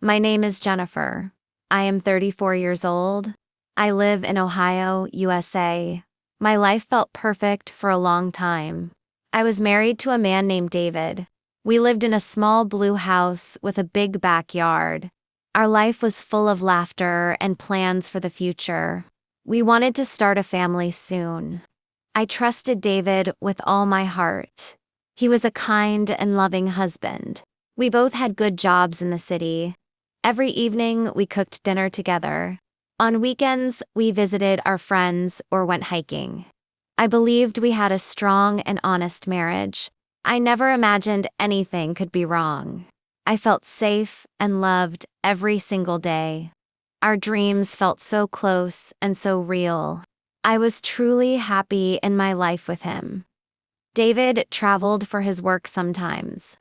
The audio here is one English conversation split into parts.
My name is Jennifer. I am 34 years old. I live in Ohio, USA. My life felt perfect for a long time. I was married to a man named David. We lived in a small blue house with a big backyard. Our life was full of laughter and plans for the future. We wanted to start a family soon. I trusted David with all my heart. He was a kind and loving husband. We both had good jobs in the city. Every evening, we cooked dinner together. On weekends, we visited our friends or went hiking. I believed we had a strong and honest marriage. I never imagined anything could be wrong. I felt safe and loved every single day. Our dreams felt so close and so real. I was truly happy in my life with him. David traveled for his work sometimes.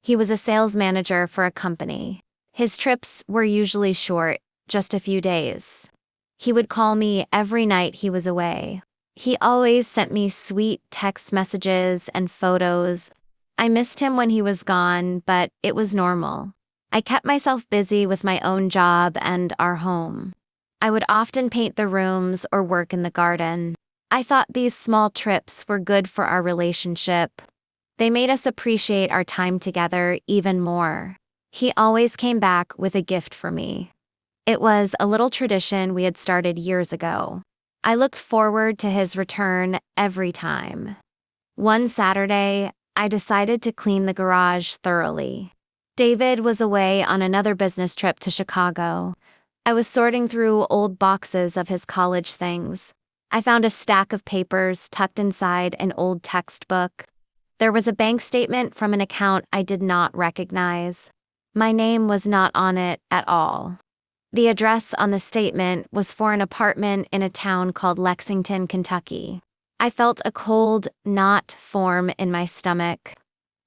He was a sales manager for a company. His trips were usually short, just a few days. He would call me every night he was away. He always sent me sweet text messages and photos. I missed him when he was gone, but it was normal. I kept myself busy with my own job and our home. I would often paint the rooms or work in the garden. I thought these small trips were good for our relationship. They made us appreciate our time together even more. He always came back with a gift for me. It was a little tradition we had started years ago. I looked forward to his return every time. One Saturday, I decided to clean the garage thoroughly. David was away on another business trip to Chicago. I was sorting through old boxes of his college things. I found a stack of papers tucked inside an old textbook. There was a bank statement from an account I did not recognize. My name was not on it at all. The address on the statement was for an apartment in a town called Lexington, Kentucky. I felt a cold knot form in my stomach.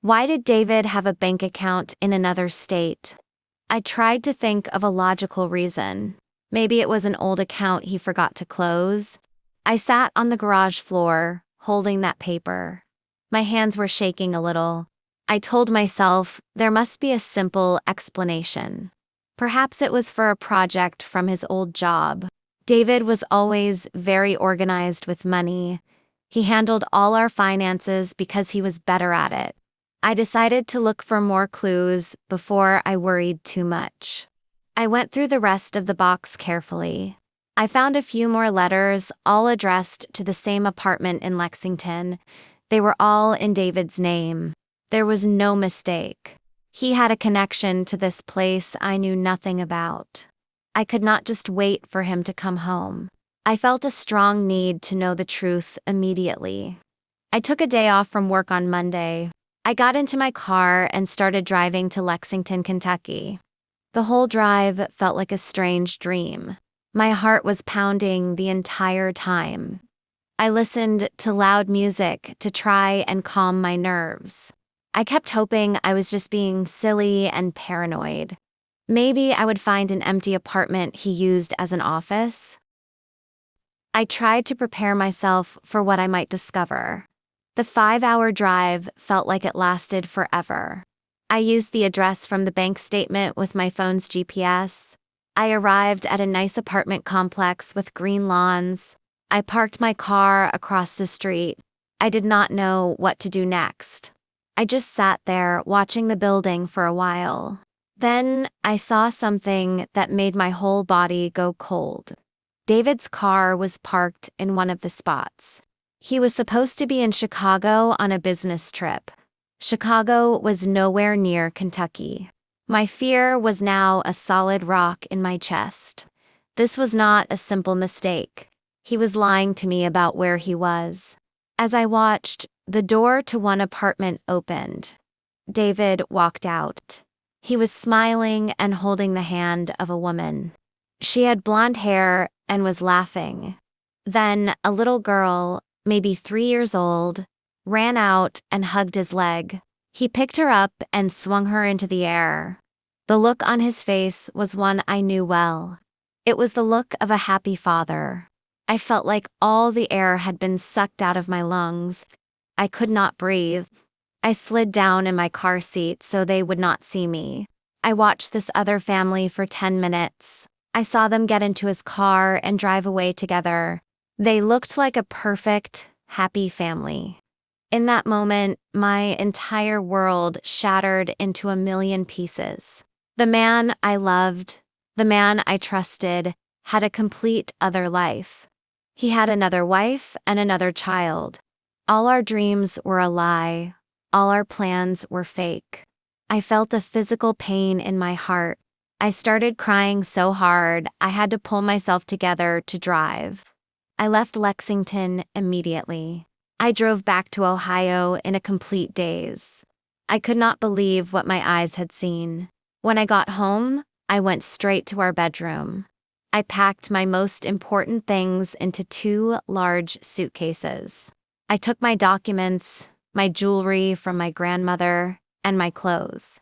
Why did David have a bank account in another state? I tried to think of a logical reason. Maybe it was an old account he forgot to close. I sat on the garage floor, holding that paper. My hands were shaking a little. I told myself there must be a simple explanation. Perhaps it was for a project from his old job. David was always very organized with money. He handled all our finances because he was better at it. I decided to look for more clues before I worried too much. I went through the rest of the box carefully. I found a few more letters, all addressed to the same apartment in Lexington. They were all in David's name. There was no mistake. He had a connection to this place I knew nothing about. I could not just wait for him to come home. I felt a strong need to know the truth immediately. I took a day off from work on Monday. I got into my car and started driving to Lexington, Kentucky. The whole drive felt like a strange dream. My heart was pounding the entire time. I listened to loud music to try and calm my nerves. I kept hoping I was just being silly and paranoid. Maybe I would find an empty apartment he used as an office. I tried to prepare myself for what I might discover. The 5-hour drive felt like it lasted forever. I used the address from the bank statement with my phone's GPS. I arrived at a nice apartment complex with green lawns. I parked my car across the street. I did not know what to do next. I just sat there watching the building for a while. Then I saw something that made my whole body go cold. David's car was parked in one of the spots. He was supposed to be in Chicago on a business trip. Chicago was nowhere near Kentucky. My fear was now a solid rock in my chest. This was not a simple mistake. He was lying to me about where he was. As I watched, the door to one apartment opened. David walked out. He was smiling and holding the hand of a woman. She had blonde hair and was laughing. Then a little girl, maybe 3 years old, ran out and hugged his leg. He picked her up and swung her into the air. The look on his face was one I knew well. It was the look of a happy father. I felt like all the air had been sucked out of my lungs. I could not breathe. I slid down in my car seat so they would not see me. I watched this other family for 10 minutes. I saw them get into his car and drive away together. They looked like a perfect, happy family. In that moment, my entire world shattered into a million pieces. The man I loved, the man I trusted, had a complete other life. He had another wife and another child. All our dreams were a lie. All our plans were fake. I felt a physical pain in my heart. I started crying so hard I had to pull myself together to drive. I left Lexington immediately. I drove back to Ohio in a complete daze. I could not believe what my eyes had seen. When I got home, I went straight to our bedroom. I packed my most important things into 2 large suitcases. I took my documents, my jewelry from my grandmother, and my clothes.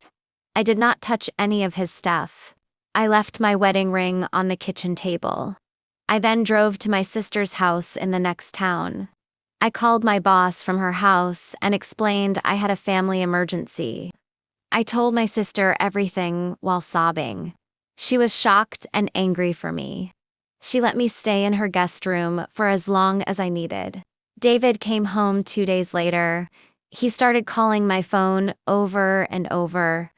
I did not touch any of his stuff. I left my wedding ring on the kitchen table. I then drove to my sister's house in the next town. I called my boss from her house and explained I had a family emergency. I told my sister everything while sobbing. She was shocked and angry for me. She let me stay in her guest room for as long as I needed. David came home 2 days later. He started calling my phone over and over.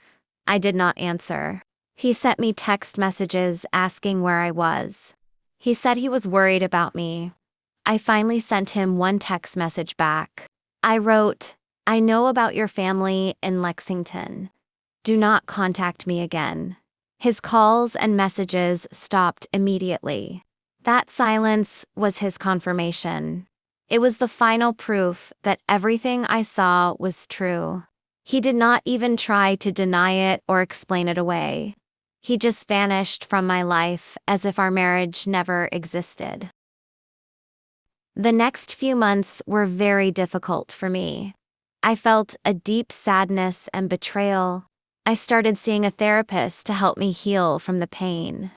I did not answer. He sent me text messages asking where I was. He said he was worried about me. I finally sent him one text message back. I wrote, "I know about your family in Lexington. Do not contact me again." His calls and messages stopped immediately. That silence was his confirmation. It was the final proof that everything I saw was true. He did not even try to deny it or explain it away. He just vanished from my life as if our marriage never existed. The next few months were very difficult for me. I felt a deep sadness and betrayal. I started seeing a therapist to help me heal from the pain.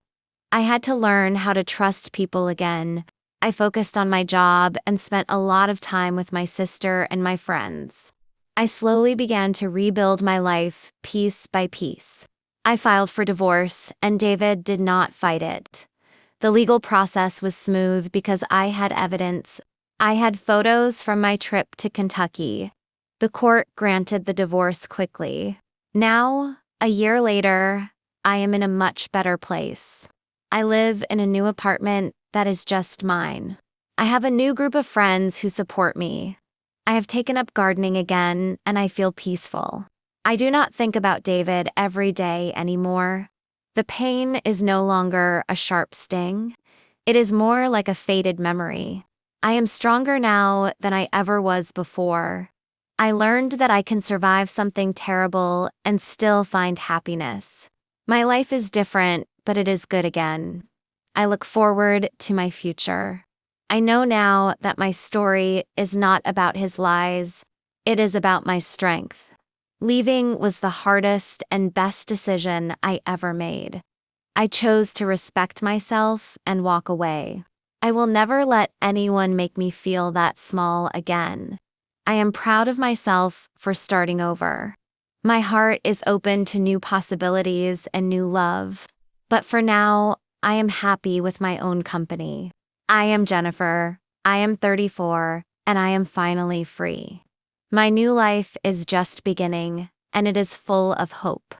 I had to learn how to trust people again. I focused on my job and spent a lot of time with my sister and my friends. I slowly began to rebuild my life piece by piece. I filed for divorce, and David did not fight it. The legal process was smooth because I had evidence. I had photos from my trip to Kentucky. The court granted the divorce quickly. Now, a year later, I am in a much better place. I live in a new apartment that is just mine. I have a new group of friends who support me. I have taken up gardening again, and I feel peaceful. I do not think about David every day anymore. The pain is no longer a sharp sting. It is more like a faded memory. I am stronger now than I ever was before. I learned that I can survive something terrible and still find happiness. My life is different, but it is good again. I look forward to my future. I know now that my story is not about his lies. It is about my strength. Leaving was the hardest and best decision I ever made. I chose to respect myself and walk away. I will never let anyone make me feel that small again. I am proud of myself for starting over. My heart is open to new possibilities and new love. But for now, I am happy with my own company. I am Jennifer. I am 34, and I am finally free. My new life is just beginning, and it is full of hope.